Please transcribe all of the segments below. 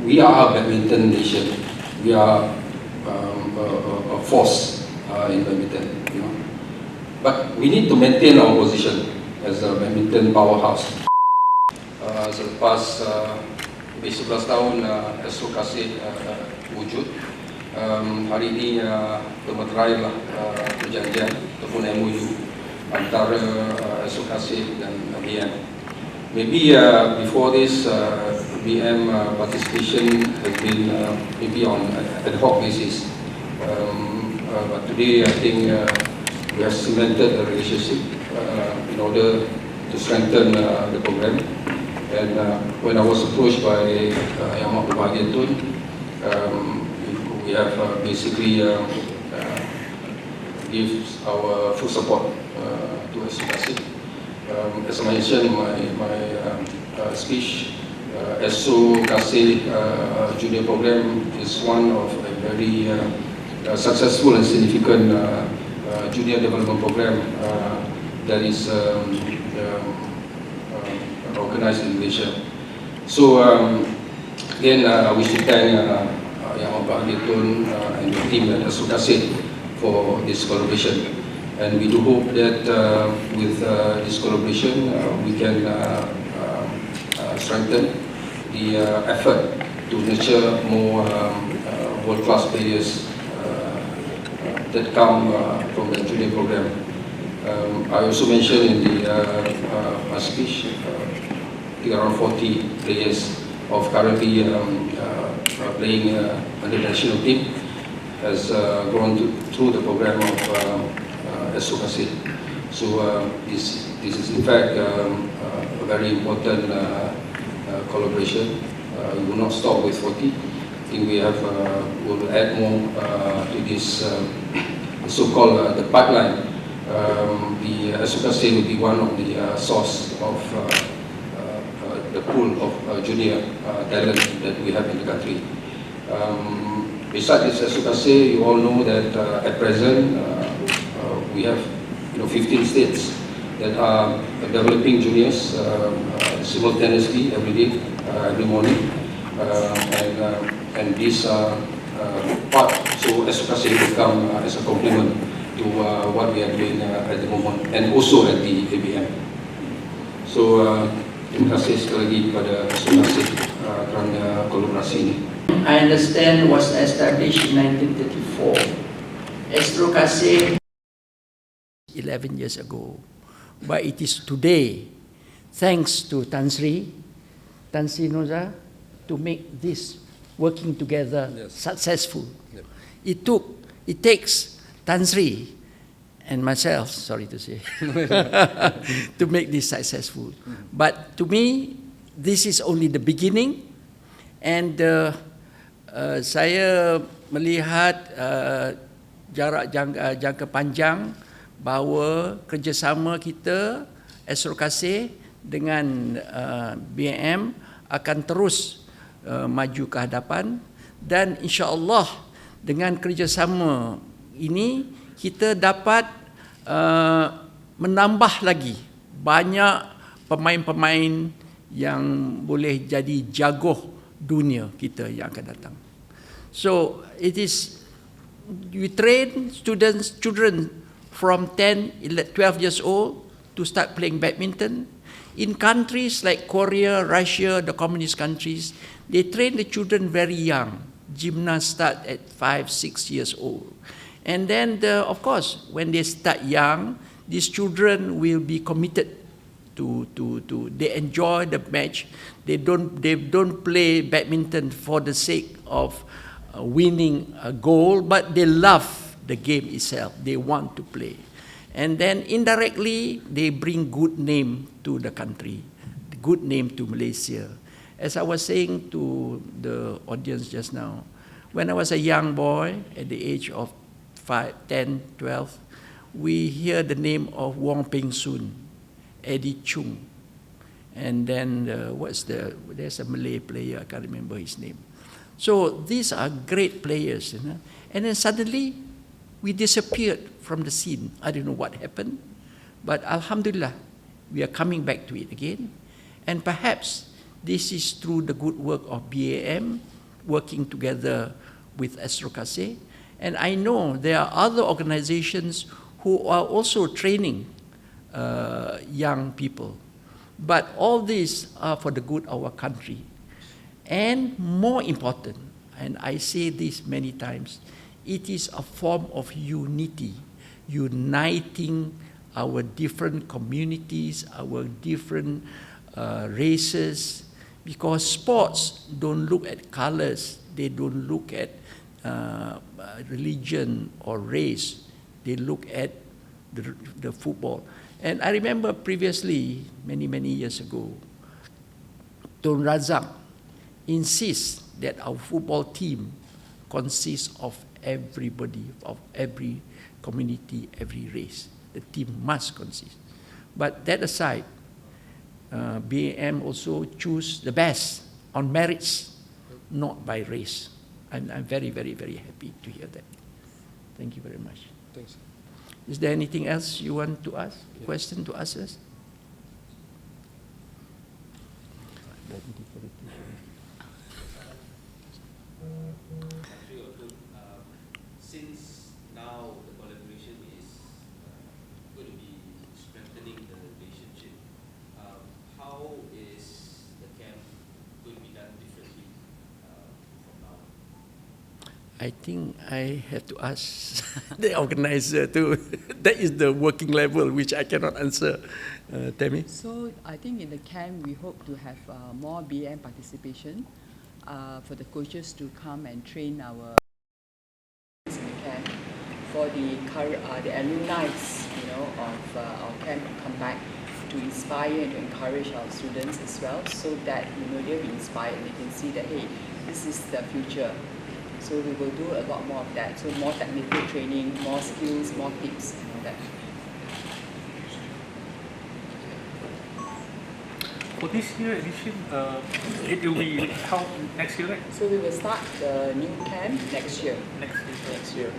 we are a badminton nation. We are a force in badminton, you know. But we need to maintain our position as a badminton powerhouse. Selepas lebih 11 tahun Astro Kasih wujud, hari ini termeteraihlah perjanjian ataupun MOU antara Astro Kasih dan BM. Maybe before this, BM participation has been maybe on ad hoc basis. But today, I think we have cemented the relationship in order to strengthen the program. And when I was approached by Yang Amat Berbahagia Tun, we have basically give our full support to Astro Kasih. As I mentioned in my speech, Astro Kasih Junior Program is one of a very successful and significant junior development program that is organized in Malaysia. So again, I wish to thank Yang Amat Berbahagia Tun and the team at Astro Kasih for this collaboration. And we do hope that with this collaboration, we can strengthen the effort to nurture more world-class players that come from the junior program. I also mentioned in my speech, around 40 players of currently playing under the national team has gone through the program of Astro Kasih. So this is in fact a very important collaboration. We will not stop with 40. I think we will add more to this so-called the pipeline. The Astro Kasih will be one of the source of the pool of junior talent that we have in the country. Besides this Astro Kasih, you all know that at present we have 15 states that are developing juniors simultaneously every day, every morning, and these are part. So Astro Kasih will come as a complement to what we are doing at the moment, and also at the ABM. So terima kasih sekali lagi kepada Astro Kasih kerana kolaborasi ini. I understand was established in 1934. Astro Kasih 11 years ago, but it is today, thanks to Tan Sri Norza, to make this working together successful. Yep. It takes Tan Sri and myself, sorry to say, to make this successful. But to me, this is only the beginning, and saya melihat jarak jangka panjang bahawa kerjasama kita Astro Kasih dengan BM akan terus maju ke hadapan, dan insya-Allah dengan kerjasama ini kita dapat menambah lagi banyak pemain-pemain yang boleh jadi jagoh dunia kita yang akan datang. So it is, we train children from 10, 12 years old to start playing badminton. In countries like Korea, Russia, the communist countries, they train the children very young. Gymnasts start at 5, 6 years old. And then, of course, when they start young, these children will be committed to they enjoy the match. They don't play badminton for the sake of winning a goal, but they love the game itself. They want to play. And then indirectly, they bring good name to the country, good name to Malaysia. As I was saying to the audience just now, when I was a young boy at the age of 5, 10, 12, we hear the name of Wong Peng Soon, Eddie Chung, and then there's a Malay player, I can't remember his name. So these are great players, you know? And then suddenly we disappeared from the scene. I don't know what happened, but Alhamdulillah, we are coming back to it again. And perhaps This is through the good work of BAM, working together with Astro Kasih. And I know there are other organizations who are also training young people. But all these are for the good of our country. And more important, and I say this many times, it is a form of unity, uniting our different communities, our different races, because sports don't look at colors, they don't look at religion or race, they look at the football. And I remember previously, many years ago, Tun Razak insists that our football team consists of everybody, of every community, every race. The team must consist. But that aside, BAM also choose the best on merits, not by race. I'm very happy to hear that. Thank you very much. Thanks. Is there anything else you want to ask? Yeah. Question to ask us? Since now the collaboration is going to be strengthening the relationship, how is the camp going to be done differently from now on? I think I have to ask the organizer too. That is the working level which I cannot answer. Tammy? So I think in the camp we hope to have more BM participation for the coaches to come and train our in the camp, for the alumni, of our camp to come back to inspire and to encourage our students as well, so that they'll be inspired and they can see that, hey, this is the future. So we will do a lot more of that. So more technical training, more skills, more tips, and all that. For this year edition, it will be held next year, right? So we will start the new camp next year. Next year.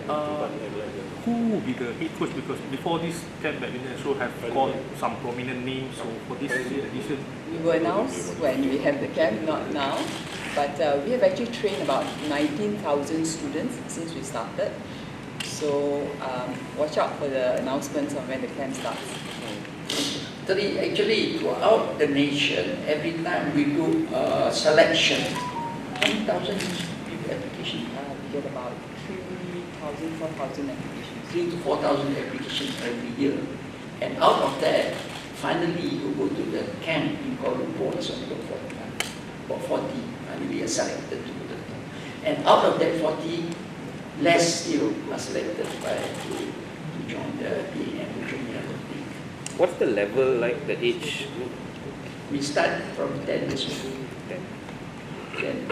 Who will be the head coach? Because before this camp, badminton show have got some prominent names. So for this year edition, We will announce when we have the camp, not now. But we have actually trained about 19,000 students since we started. So watch out for the announcements on when the camp starts. Actually, throughout the nation, every time we do selection, 1,000 applications. We get about 3,000, 4,000 applications. 3,000 to 4,000 applications every year. And out of that, finally you go to the camp in Kuala Lumpur, it's only about 40, and we are selected to the camp. And out of that 40, less still are selected to join the BAM, to join the other league. What's the level like, the age group? We start from 10 years old. Then,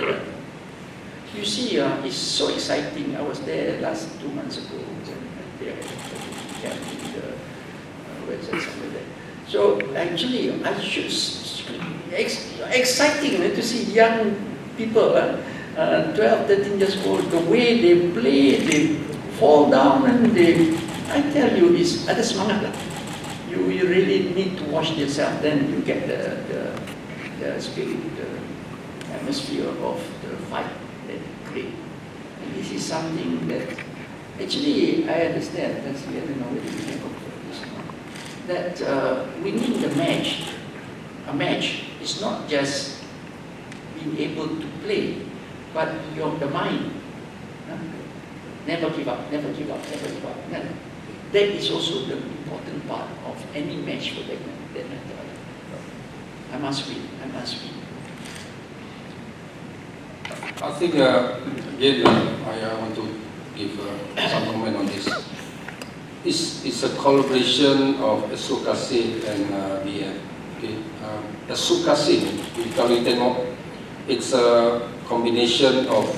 you see, it's so exciting. I was there last 2 months ago when they had the camp in the website somewhere there. So actually, I should exciting to see young people, 12, 13 years old, the way they play, they fall down and I tell you, it's ada semangat lah. You really need to watch yourself, then you get the spirit, the atmosphere of the fight that you create. And this is something that actually I understand. That's the other know whether you can confirm this or not. That winning the match, a match is not just being able to play, but the mind. Never give up, never give up, never give up. Never. That is also the important part of any match for that matter. I must win, I must win. I think, again, I want to give some comment on this. It's a collaboration of Astro Kasih and BAM. Okay. Astro Kasih, kalau kita tengok, it's a combination of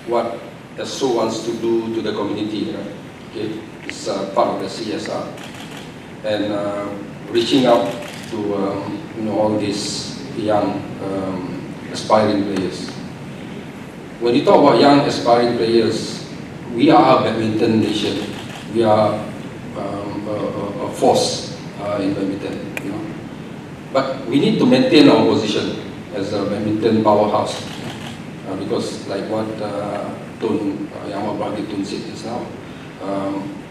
what Astro wants to do to the community. Right? Okay. It's part of the CSR and reaching out to all these young aspiring players. When you talk about young aspiring players, we are a badminton nation. We are a force in badminton. But we need to maintain our position. as a badminton powerhouse. Because like what Yang Brother Tun said just now,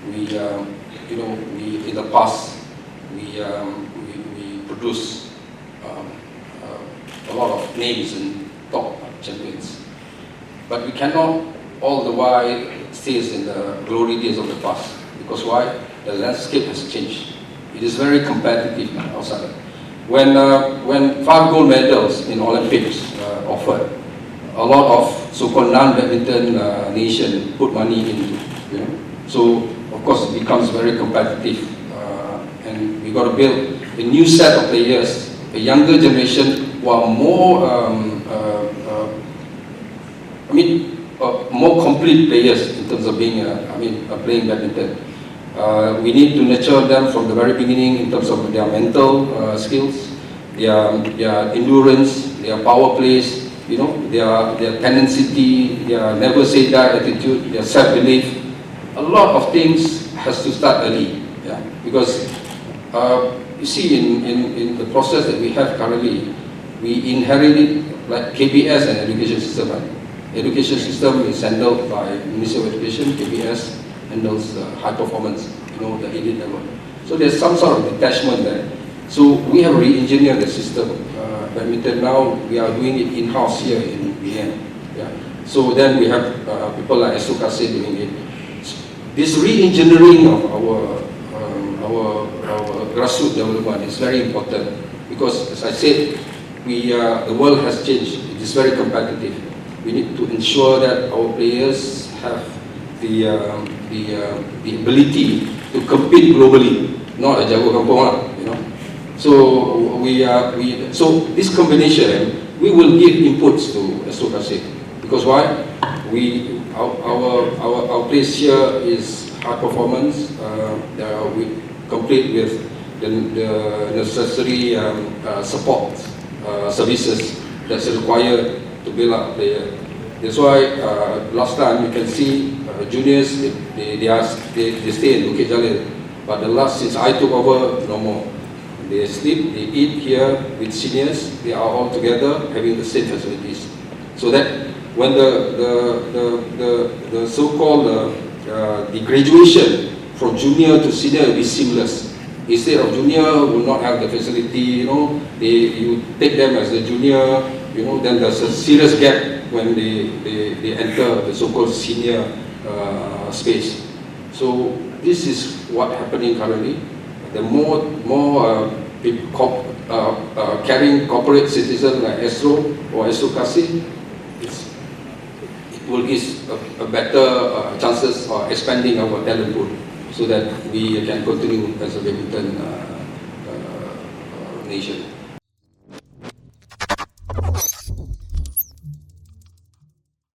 we in the past we produce a lot of names and top champions, but we cannot all the while stay in the glory days of the past. Because why? The landscape has changed. It is very competitive now outside. When 5 gold medals in Olympics offered, a lot of so-called non-badminton nation put money into, So of course it becomes very competitive, and we got to build a new set of players, a younger generation who are more, more complete players in terms of being, playing badminton. We need to nurture them from the very beginning in terms of their mental skills, their endurance, their power plays, their tenacity, their never say die attitude, their self-belief. A lot of things has to start early, because you see in the process that we have currently, we inherited like KBS and education system. Right? Education system is handled by Ministry of Education. KBS handles high performance, the elite level. So there's some sort of detachment there. So we have re-engineered the system. Badminton now, we are doing it in-house here in BN. So then we have people like Astro Kasih doing it. This re-engineering of our grassroots development is very important, because, as I said, the world has changed. It is very competitive. We need to ensure that our players have the ability to compete globally, not a jago kampung, So so this combination, we will give inputs to Astro Kasih, because why? Our place here is high performance. We complete with the necessary support services that's required to build up player. That's why last time you can see juniors they stay in Bukit Jalil, but since I took over, no more. They sleep, they eat here with seniors. They are all together having the same facilities, so that when the so-called the graduation from junior to senior will be seamless. Instead of junior will not have the facility, you take them as a junior, then there's a serious gap when they enter the so-called senior space. So this is what happening currently. The more people carrying corporate citizens like Astro or Astro Kasih, it will give a better chances of expanding our talent pool, so that we can continue as a badminton nation.